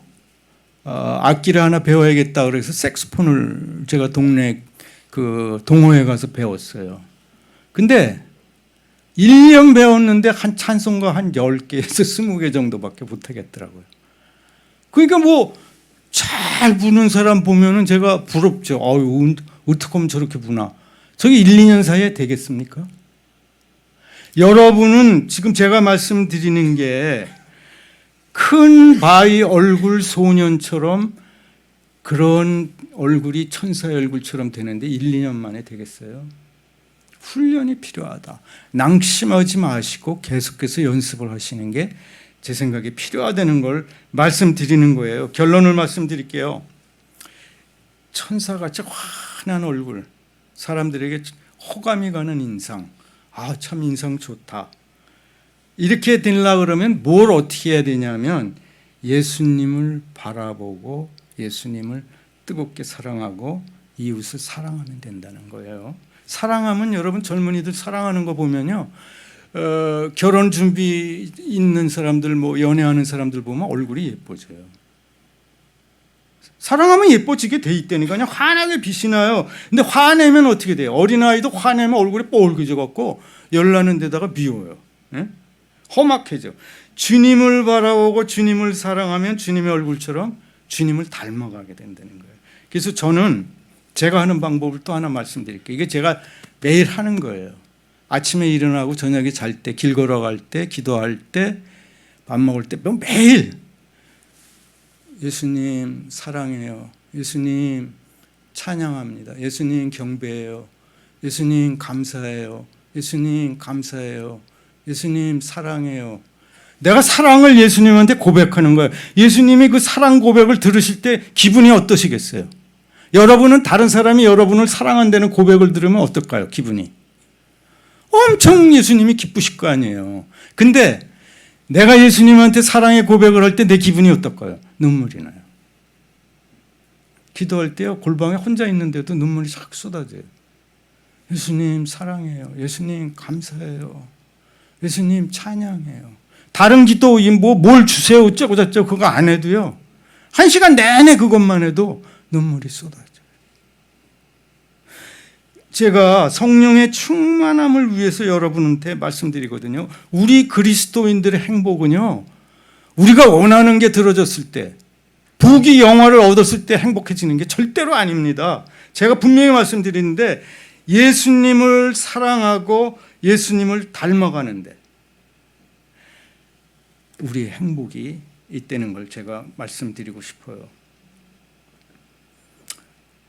악기를 하나 배워야겠다 그래서 색소폰을 제가 동네 그 동호회 가서 배웠어요. 근데 1년 배웠는데 한 찬송가 한 10개에서 20개 정도밖에 못하겠더라고요. 그러니까 뭐 잘 부는 사람 보면은 제가 부럽죠. 어떻게 하면 저렇게 부나. 저게 1, 2년 사이에 되겠습니까? 여러분은 지금 제가 말씀드리는 게 큰 바위 얼굴 소년처럼 그런 얼굴이 천사의 얼굴처럼 되는데 1, 2년 만에 되겠어요? 훈련이 필요하다. 낭심하지 마시고 계속해서 연습을 하시는 게 제 생각에 필요하다는 걸 말씀드리는 거예요. 결론을 말씀드릴게요. 천사같이 환한 얼굴, 사람들에게 호감이 가는 인상, 참 인상 좋다. 이렇게 되려고 그러면 뭘 어떻게 해야 되냐면 예수님을 바라보고 예수님을 뜨겁게 사랑하고 이웃을 사랑하면 된다는 거예요. 사랑하면 여러분 젊은이들 사랑하는 거 보면요. 결혼 준비 있는 사람들 뭐 연애하는 사람들 보면 얼굴이 예뻐져요. 사랑하면 예뻐지게 돼 있다니까요. 환하게 빛이 나요. 근데 화내면 어떻게 돼요? 어린아이도 화내면 얼굴이 뻘개져 갖고 열나는 데다가 미워요. 예? 험악해져. 주님을 바라보고 주님을 사랑하면 주님의 얼굴처럼 주님을 닮아가게 된다는 거예요. 그래서 저는 제가 하는 방법을 또 하나 말씀드릴게요. 이게 제가 매일 하는 거예요. 아침에 일어나고 저녁에 잘 때, 길 걸어갈 때, 기도할 때, 밥 먹을 때 매일 예수님 사랑해요. 예수님 찬양합니다. 예수님 경배해요. 예수님 감사해요. 예수님 감사해요. 예수님 사랑해요. 내가 사랑을 예수님한테 고백하는 거예요. 예수님이 그 사랑 고백을 들으실 때 기분이 어떠시겠어요? 여러분은 다른 사람이 여러분을 사랑한다는 고백을 들으면 어떨까요? 기분이 엄청 예수님이 기쁘실 거 아니에요. 근데 내가 예수님한테 사랑의 고백을 할 때 내 기분이 어떨까요? 눈물이 나요. 기도할 때요, 골방에 혼자 있는데도 눈물이 싹 쏟아져요. 예수님 사랑해요. 예수님 감사해요. 예수님 찬양해요. 다른 기도 뭘 주세요 어쩌고 저쩌고 그거 안 해도요, 1시간 내내 그것만 해도 눈물이 쏟아져요. 제가 성령의 충만함을 위해서 여러분한테 말씀드리거든요. 우리 그리스도인들의 행복은요, 우리가 원하는 게 들어졌을 때, 부귀 영화를 얻었을 때 행복해지는 게 절대로 아닙니다. 제가 분명히 말씀드리는데 예수님을 사랑하고 예수님을 닮아가는데 우리의 행복이 있다는 걸 제가 말씀드리고 싶어요.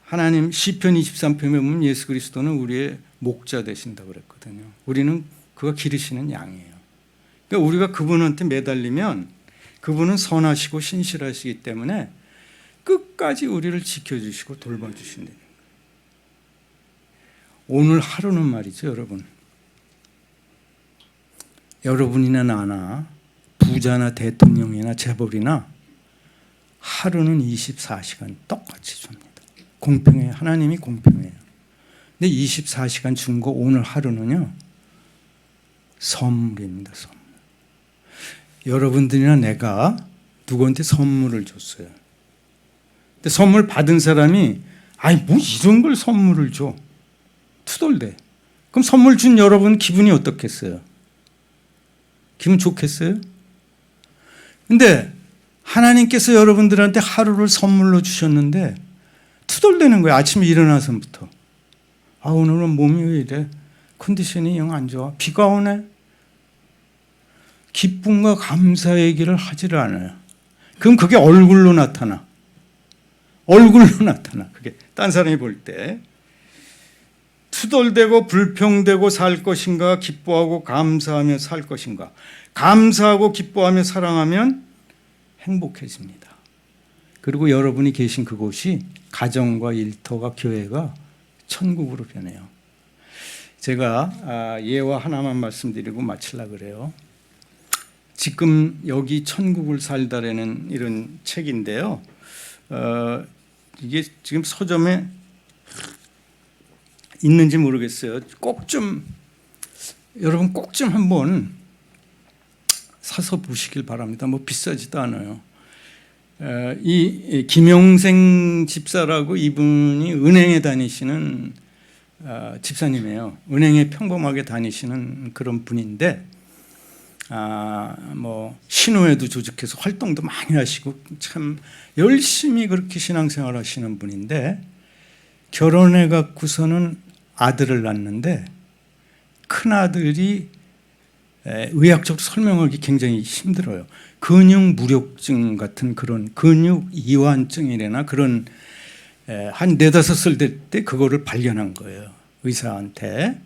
하나님 시편 23편에 보면 예수 그리스도는 우리의 목자 되신다고 그랬거든요. 우리는 그가 기르시는 양이에요. 그러니까 우리가 그분한테 매달리면 그분은 선하시고 신실하시기 때문에 끝까지 우리를 지켜주시고 돌봐주신다는 거예요. 오늘 하루는 말이죠, 여러분. 여러분이나 나나 부자나 대통령이나 재벌이나 하루는 24시간 똑같이 줍니다. 공평해요. 하나님이 공평해요. 근데 24시간 준 거 오늘 하루는요, 선물입니다. 선물. 여러분들이나 내가 누구한테 선물을 줬어요. 근데 선물 받은 사람이 뭐 이런 걸 선물을 줘. 투덜대. 그럼 선물 준 여러분 기분이 어떻겠어요? 기분 좋겠어요? 근데 하나님께서 여러분들한테 하루를 선물로 주셨는데 투덜대는 거예요. 아침에 일어나서부터. 오늘은 몸이 왜 이래? 컨디션이 영 안 좋아. 비가 오네? 기쁨과 감사 얘기를 하지를 않아요. 그럼 그게 얼굴로 나타나. 얼굴로 나타나. 그게 딴 사람이 볼 때. 투덜대고 불평대고 살 것인가, 기뻐하고 감사하며 살 것인가. 감사하고 기뻐하며 사랑하면 행복해집니다. 그리고 여러분이 계신 그곳이 가정과 일터가 교회가 천국으로 변해요. 제가 예화 하나만 말씀드리고 마치려고 그래요. 지금 여기 천국을 살다라는 이런 책인데요. 이게 지금 서점에 있는지 모르겠어요. 여러분 꼭 좀 한번 사서 보시길 바랍니다. 뭐 비싸지도 않아요. 이 김용생 집사라고 이분이 은행에 다니시는 집사님이에요. 은행에 평범하게 다니시는 그런 분인데, 뭐 신호회도 조직해서 활동도 많이 하시고 참 열심히 그렇게 신앙생활 하시는 분인데, 결혼해 갖고서는 아들을 낳는데 큰 아들이 의학적으로 설명하기 굉장히 힘들어요. 근육 무력증 같은 그런 근육 이완증이래나 그런 한 4-5살 될 때 그거를 발견한 거예요. 의사한테.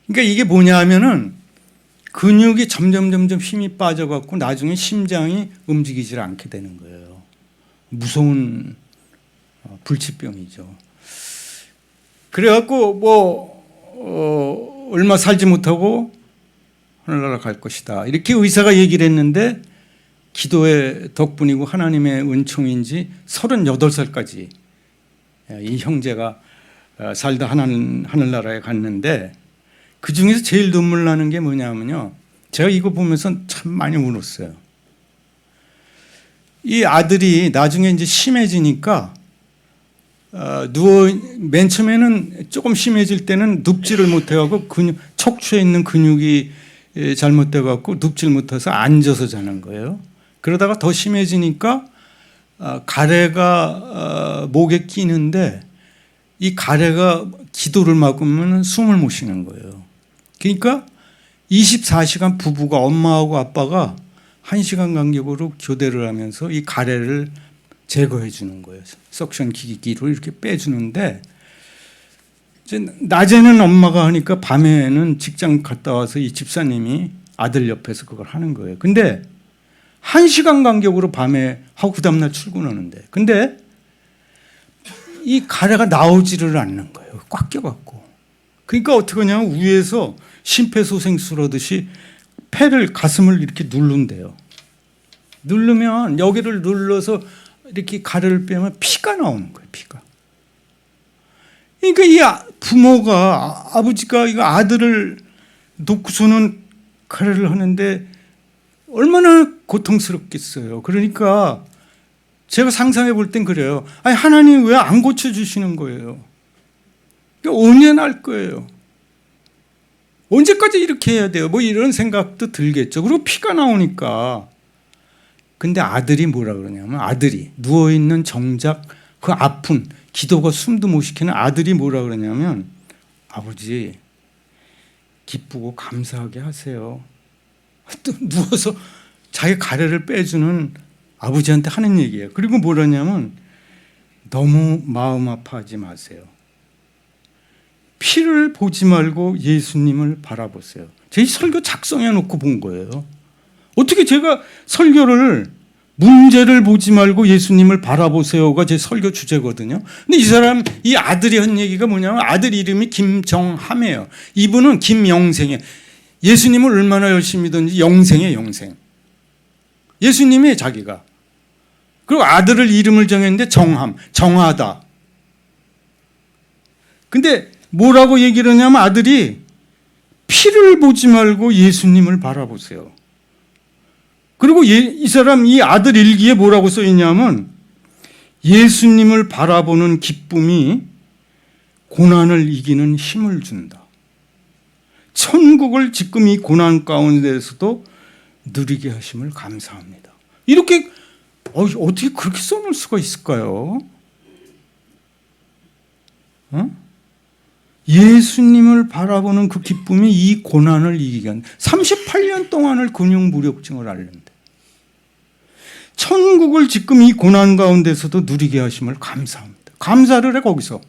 그러니까 이게 뭐냐 하면은 근육이 점점 힘이 빠져갖고 나중에 심장이 움직이질 않게 되는 거예요. 무서운 불치병이죠. 그래갖고 얼마 살지 못하고 하늘나라 갈 것이다. 이렇게 의사가 얘기를 했는데 기도의 덕분이고 하나님의 은총인지 38살까지 이 형제가 살다 하늘나라에 갔는데, 그 중에서 제일 눈물 나는 게 뭐냐면요. 제가 이거 보면서 참 많이 울었어요. 이 아들이 나중에 이제 심해지니까 맨 처음에는 조금 심해질 때는 눕지를 못해갖고 척추에 있는 근육이 잘못돼갖고 눕지를 못해서 앉아서 자는 거예요. 그러다가 더 심해지니까 가래가 목에 끼는데 이 가래가 기도를 막으면 숨을 못 쉬는 거예요. 그러니까 24시간 부부가 엄마하고 아빠가 1시간 간격으로 교대를 하면서 이 가래를 제거해 주는 거예요. 석션 기기로 이렇게 빼주는데 이제 낮에는 엄마가 하니까 밤에는 직장 갔다 와서 이 집사님이 아들 옆에서 그걸 하는 거예요. 근데 1시간 간격으로 밤에 하고 그 다음날 출근하는데 근데 이 가래가 나오지를 않는 거예요. 꽉 껴갖고. 그러니까 어떻게 하냐면 위에서 심폐소생술하듯이 폐를 가슴을 이렇게 누른대요. 누르면 여기를 눌러서 이렇게 가래를 빼면 피가 나오는 거예요. 피가. 그러니까 이 부모가 아버지가 이거 아들을 놓고서는 가래를 하는데 얼마나 고통스럽겠어요. 그러니까 제가 상상해 볼 땐 그래요. 아니 하나님 왜 안 고쳐주시는 거예요? 언제 날 거예요? 언제까지 이렇게 해야 돼요? 뭐 이런 생각도 들겠죠. 그리고 피가 나오니까. 근데 아들이 뭐라 그러냐면 아들이 누워있는 정작 그 아픈 기도가 숨도 못 쉬키는 아들이 뭐라 그러냐면 아버지 기쁘고 감사하게 하세요. 또 누워서 자기 가래를 빼주는 아버지한테 하는 얘기예요. 그리고 뭐라냐면 너무 마음 아파하지 마세요. 피를 보지 말고 예수님을 바라보세요. 제 설교 작성해 놓고 본 거예요. 어떻게 제가 설교를 문제를 보지 말고 예수님을 바라보세요가 제 설교 주제거든요. 근데 이 아들이 한 얘기가 뭐냐면 아들 이름이 김정함이에요. 이분은 김영생이에요. 예수님을 얼마나 열심히 믿었는지 영생이에요, 영생. 예수님이 자기가. 그리고 아들을 이름을 정했는데 정함, 정하다. 근데 뭐라고 얘기를 하냐면 아들이 피를 보지 말고 예수님을 바라보세요. 그리고 이 사람 이 아들 일기에 뭐라고 써 있냐면 예수님을 바라보는 기쁨이 고난을 이기는 힘을 준다. 천국을 지금 이 고난 가운데에서도 누리게 하심을 감사합니다. 이렇게 어떻게 그렇게 써놓을 수가 있을까요? 예수님을 바라보는 그 기쁨이 이 고난을 이기게 한다. 38년 동안을 근육무력증을 앓는데 천국을 지금 이 고난 가운데서도 누리게 하심을 감사합니다. 감사를 해 거기서.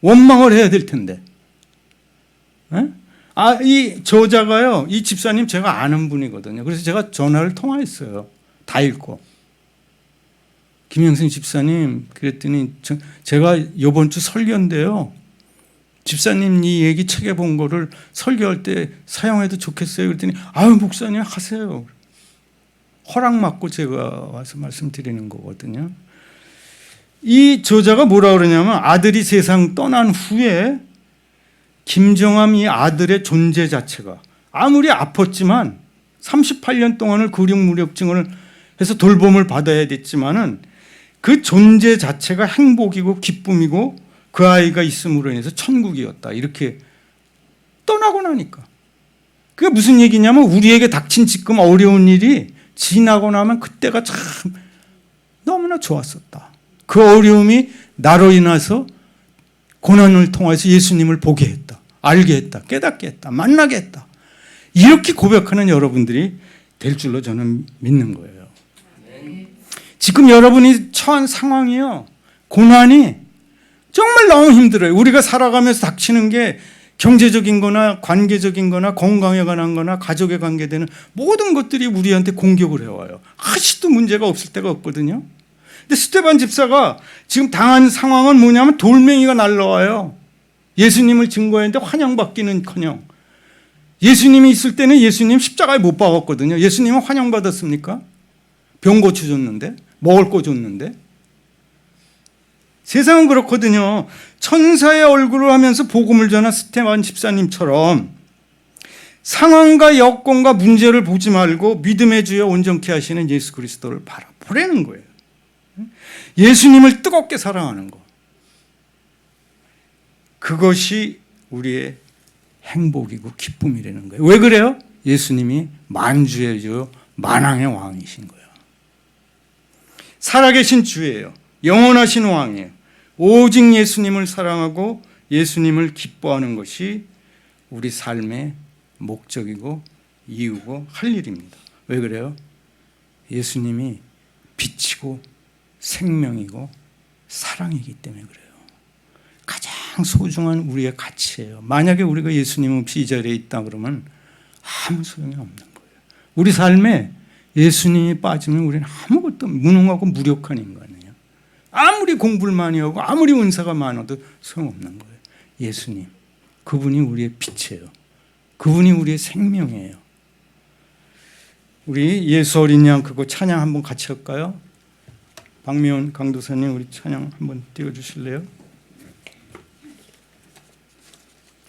원망을 해야 될 텐데. 이 저자가요. 이 집사님 제가 아는 분이거든요. 그래서 제가 전화를 통화했어요. 다 읽고. 김영생 집사님 그랬더니 제가 이번 주 설교인데요. 집사님 이 얘기 책에 본 거를 설교할 때 사용해도 좋겠어요. 그랬더니 아유 목사님 하세요. 허락 받고 제가 와서 말씀드리는 거거든요. 이 저자가 뭐라 그러냐면 아들이 세상 떠난 후에 김정함 이 아들의 존재 자체가 아무리 아팠지만 38년 동안을 근육무력증을 해서 돌봄을 받아야 됐지만은 그 존재 자체가 행복이고 기쁨이고 그 아이가 있음으로 인해서 천국이었다. 이렇게 떠나고 나니까. 그게 무슨 얘기냐면 우리에게 닥친 지금 어려운 일이 지나고 나면 그때가 참 너무나 좋았었다. 그 어려움이 나로 인해서 고난을 통해서 예수님을 보게 했다. 알게 했다. 깨닫게 했다. 만나게 했다. 이렇게 고백하는 여러분들이 될 줄로 저는 믿는 거예요. 지금 여러분이 처한 상황이요. 고난이 정말 너무 힘들어요. 우리가 살아가면서 닥치는 게 경제적인 거나 관계적인 거나 건강에 관한 거나 가족에 관계되는 모든 것들이 우리한테 공격을 해와요. 하나도 문제가 없을 때가 없거든요. 근데 스테반 집사가 지금 당한 상황은 뭐냐면 돌멩이가 날라와요. 예수님을 증거했는데 환영받기는커녕. 예수님이 있을 때는 예수님 십자가에 못 박았거든요. 예수님은 환영받았습니까? 병 고쳐줬는데, 먹을 거 줬는데. 세상은 그렇거든요. 천사의 얼굴을 하면서 복음을 전한 스테반 집사님처럼 상황과 여건과 문제를 보지 말고 믿음의 주여 온전케 하시는 예수 그리스도를 바라보라는 거예요. 예수님을 뜨겁게 사랑하는 거. 그것이 우리의 행복이고 기쁨이라는 거예요. 왜 그래요? 예수님이 만주의 주, 만왕의 왕이신 거예요. 살아계신 주예요. 영원하신 왕이에요. 오직 예수님을 사랑하고 예수님을 기뻐하는 것이 우리 삶의 목적이고 이유고 할 일입니다. 왜 그래요? 예수님이 빛이고 생명이고 사랑이기 때문에 그래요. 가장 소중한 우리의 가치예요. 만약에 우리가 예수님 없이 이 자리에 있다 그러면 아무 소용이 없는 거예요. 우리 삶에 예수님이 빠지면 우리는 아무것도 무능하고 무력한 인간이에요. 아무리 공부를 많이 하고 아무리 은사가 많아도 소용없는 거예요. 예수님, 그분이 우리의 빛이에요. 그분이 우리의 생명이에요. 우리 예수 어린 양 그거 찬양 한번 같이 할까요? 박미원 강도사님 우리 찬양 한번 띄워주실래요?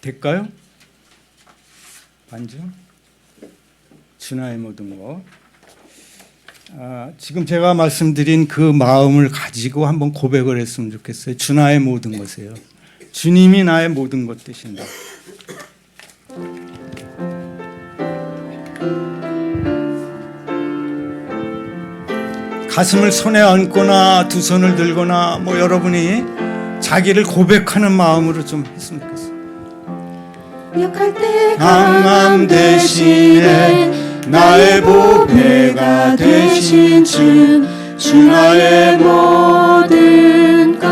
될까요? 반주? 주나의 모든 것. 지금 제가 말씀드린 그 마음을 가지고 한번 고백을 했으면 좋겠어요. 주나의 모든 것이에요. 주님이 나의 모든 것 되신다. 가슴을 손에 얹거나 두 손을 들거나 뭐 여러분이 자기를 고백하는 마음으로 좀 했으면 좋겠어요. 약할 때 강함 대신에 나의 보배가 되신 주 나의 모든 것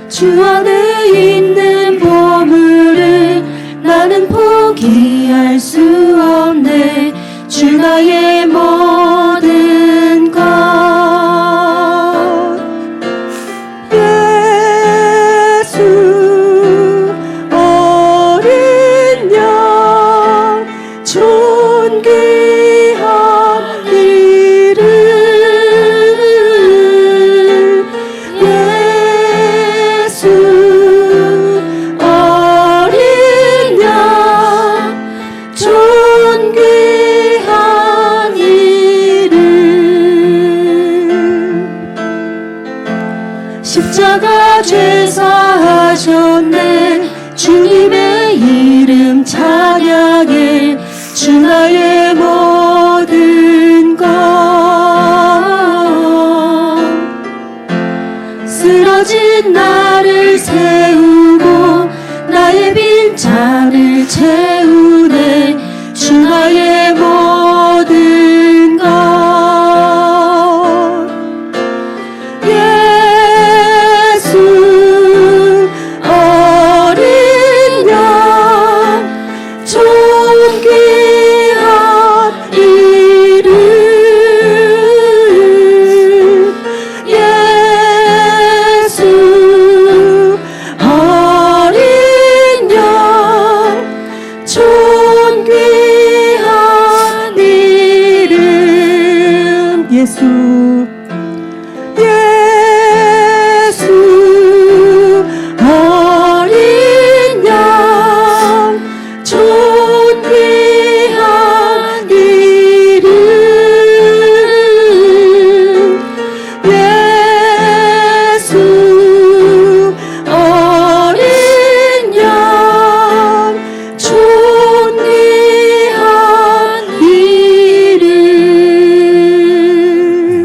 주 안에 있는 보물을 나는 포기할 수 없네 주 나의 모든 것 예수 어린 양 존귀한 이름 예수 어린 양 존귀한 이름 십자가 죄사하셨네 주님의 이름 찬양해 주 나의 모든 것 쓰러진 나를 세우고 나의 빈잔을 채우네 주 나의 모든 것 예수 어린 양 존귀한 이름 예수 어린 양 존귀한 이름 예수 어린 양 존귀한 이름 예수 어린 양 존귀한 이름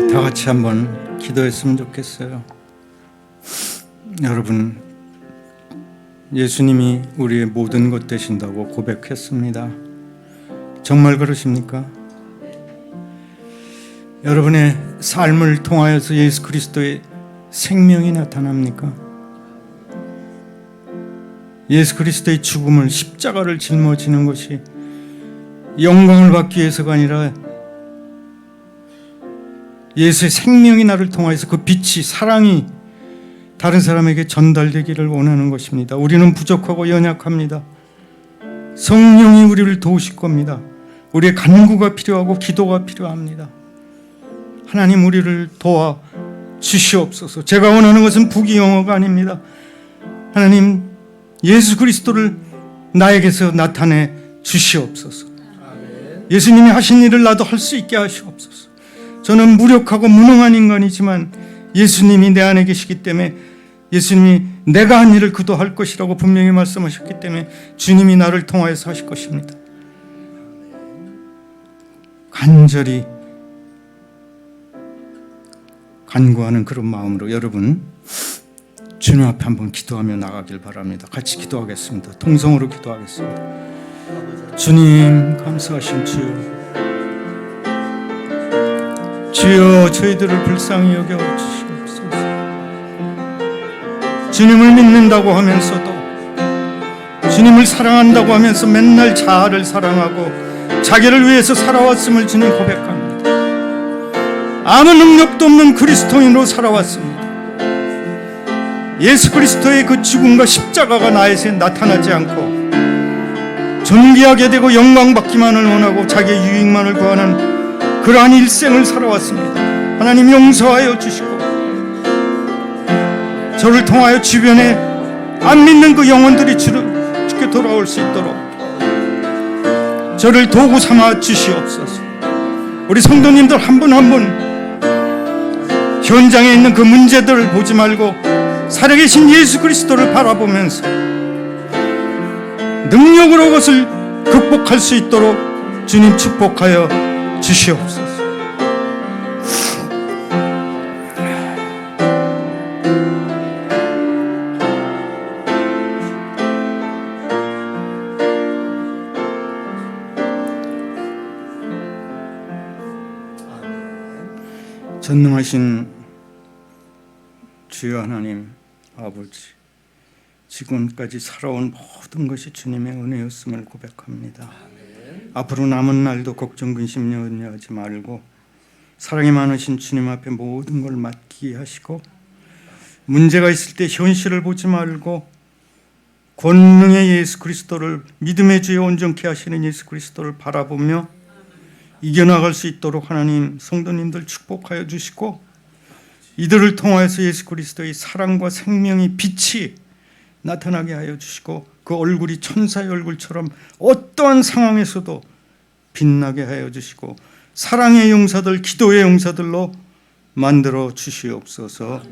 다 같이 한번 기도했으면 좋겠어요. 여러분, 예수님이 우리의 모든 것 되신다고 고백했습니다. 정말 그러십니까? 여러분의 삶을 통하여서 예수 그리스도의 생명이 나타납니까? 예수 그리스도의 죽음을 십자가를 짊어지는 것이 영광을 받기 위해서가 아니라 예수의 생명이 나를 통하여서 그 빛이 사랑이 다른 사람에게 전달되기를 원하는 것입니다. 우리는 부족하고 연약합니다. 성령이 우리를 도우실 겁니다. 우리의 간구가 필요하고 기도가 필요합니다. 하나님 우리를 도와 주시옵소서. 제가 원하는 것은 부귀영화가 아닙니다. 하나님 예수 그리스도를 나에게서 나타내 주시옵소서. 예수님이 하신 일을 나도 할 수 있게 하시옵소서. 저는 무력하고 무능한 인간이지만 예수님이 내 안에 계시기 때문에, 예수님이 내가 한 일을 그도 할 것이라고 분명히 말씀하셨기 때문에 주님이 나를 통하여서 하실 것입니다. 간절히 간구하는 그런 마음으로 여러분 주님 앞에 한번 기도하며 나가길 바랍니다. 같이 기도하겠습니다. 통성으로 기도하겠습니다. 주님, 감사하신 주여, 주여 저희들을 불쌍히 여겨 주시옵소서. 주님을 믿는다고 하면서도, 주님을 사랑한다고 하면서 맨날 자아를 사랑하고 자기를 위해서 살아왔음을 주님 고백합니다. 아무 능력도 없는 그리스도인으로 살아왔습니다. 예수 그리스도의 그 죽음과 십자가가 나에게 나타나지 않고 존귀하게 되고 영광받기만을 원하고 자기의 유익만을 구하는 그러한 일생을 살아왔습니다. 하나님 용서하여 주시고, 저를 통하여 주변에 안 믿는 그 영혼들이 주께 돌아올 수 있도록 저를 도구 삼아 주시옵소서. 우리 성도님들 한 분 한 분 현장에 있는 그 문제들을 보지 말고 살아계신 예수 그리스도를 바라보면서 능력으로 그것을 극복할 수 있도록 주님 축복하여 주시옵소서. 전능하신 주여 하나님 아버지, 지금까지 살아온 모든 것이 주님의 은혜였음을 고백합니다. 앞으로 남은 날도 걱정 근심 염려하지 말고 사랑이 많으신 주님 앞에 모든 걸 맡기게 하시고, 문제가 있을 때 현실을 보지 말고 권능의 예수 그리스도를, 믿음의 주여 온전케 하시는 예수 그리스도를 바라보며 이겨나갈 수 있도록 하나님 성도님들 축복하여 주시고, 이들을 통하여서 예수 그리스도의 사랑과 생명의 빛이 나타나게 하여 주시고, 그 얼굴이 천사의 얼굴처럼 어떠한 상황에서도 빛나게 하여 주시고, 사랑의 용사들, 기도의 용사들로 만들어 주시옵소서.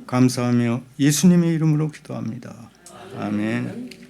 감사하며 예수님의 이름으로 기도합니다. 아멘.